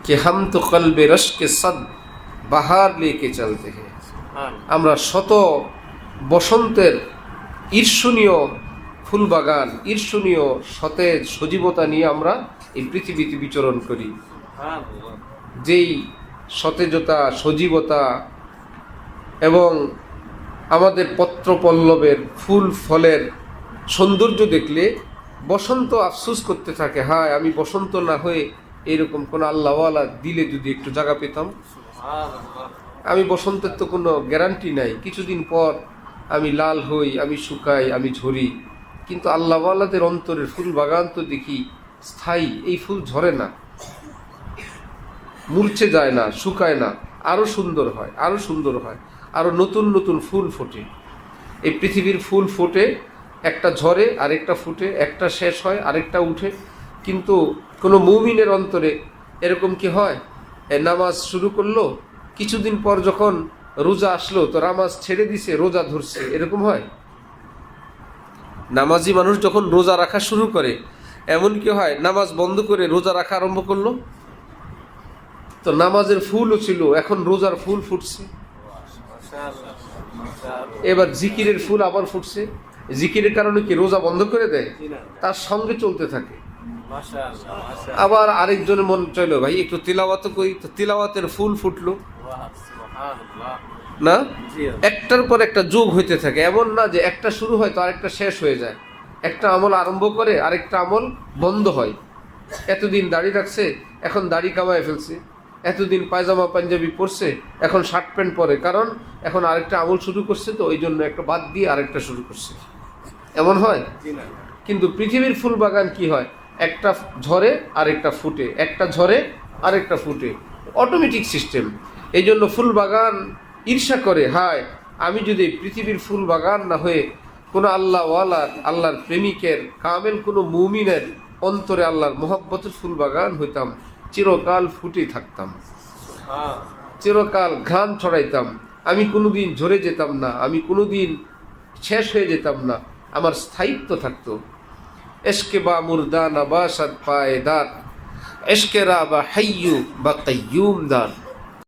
कि हम तो कल्बे रश के सद बाहर लेके चलते हैं। আমরা শত বসন্তের ঈর্ষণীয় ফুলবাগান, ঈর্ষণীয় সতেজ সজীবতা নিয়ে আমরা এই পৃথিবীতে বিচরণ করি। যেই সতেজতা, সজীবতা এবং আমাদের পত্রপল্লবের ফুল ফলের সৌন্দর্য দেখলে বসন্ত আফসোস করতে থাকে, হায় আমি বসন্ত না হয়ে এরকম কোনো আল্লাহওয়ালা দিলে যদি একটু জায়গা পেতাম। আমি বসন্তের তো কোনো গ্যারান্টি নাই, কিছুদিন পর আমি লাল হই, আমি শুকাই, আমি ঝরি, কিন্তু আল্লাহওয়ালাদের অন্তরের ফুল বাগান তো দেখি স্থায়ী। এই ফুল ঝরে না, মূর্ছে যায় না, শুকায় না, আরও সুন্দর হয়, আরও সুন্দর হয়, আরও নতুন নতুন ফুল ফোটে। এই পৃথিবীর ফুল ফোটে, একটা ঝরে আরেকটা ফুটে, একটা শেষ হয় আরেকটা উঠে। কিন্তু কোনো মুমিনের অন্তরে এরকম কি হয়? নামাজ শুরু করলো, কিছুদিন পর যখন রোজা আসলো তো নামাজ ছেড়ে দিছে, রোজা ধরছে, এরকম হয়? নামাজি মানুষ যখন রোজা রাখা শুরু করে, এমন কি হয় নামাজ বন্ধ করে রোজা রাখা আরম্ভ করলো, তো নামাজের ফুলও ছিল, এখন রোজার ফুল ফুটছে। এবার জিকিরের ফুল আবার ফুটছে। জিকিরের কারণে কি রোজা বন্ধ করে দেয়? তার সঙ্গে চলতে থাকে। আবার আরেকজনের মন চাইলো ভাই একটু তিলাওয়াত করি, তো তিলাওয়াতের ফুল ফুটলো না? একটার পর একটা যোগ হইতে থাকে। এমন না যে একটা শুরু হয় তো আরেকটা শেষ হয়ে যায়, একটা আমল আরম্ভ করে আরেকটা আমল বন্ধ হয়। এতদিন দাড়ি রাখছে, এখন দাড়ি কামায় ফেলছে। এতদিন পায়জামা পাঞ্জাবি পরছে, এখন শার্ট প্যান্ট পরে, কারণ এখন আরেকটা আমল শুরু করছে, তো ওই জন্য একটা বাদ দিয়ে আরেকটা শুরু করছে। এমন হয়? কিন্তু পৃথিবীর ফুল বাগান কি হয়? একটা ঝরে আরেকটা ফুটে, একটা ঝরে আরেকটা ফুটে, অটোমেটিক সিস্টেম। এই জন্য ফুল বাগান ঈর্ষা করে, হায় আমি যদি পৃথিবীর ফুল বাগান না হয়ে কোনো আল্লাহওয়ালার, আল্লাহর প্রেমিকের, কামেল কোনো মুমিনের অন্তরে আল্লাহর মোহাব্বতের ফুল বাগান হইতাম, চিরকাল ফুটে থাকতাম, চিরকাল ঘ্রাণ ছড়াইতাম, আমি কোনোদিন ঝরে যেতাম না, আমি কোনোদিন শেষ হয়ে যেতাম না, আমার স্থায়িত্ব থাকতো। এশকে বা মুর্দা না বাসাদ পায়দার, এশকে রা বা হাইয়ু বা কাইয়ুম দার।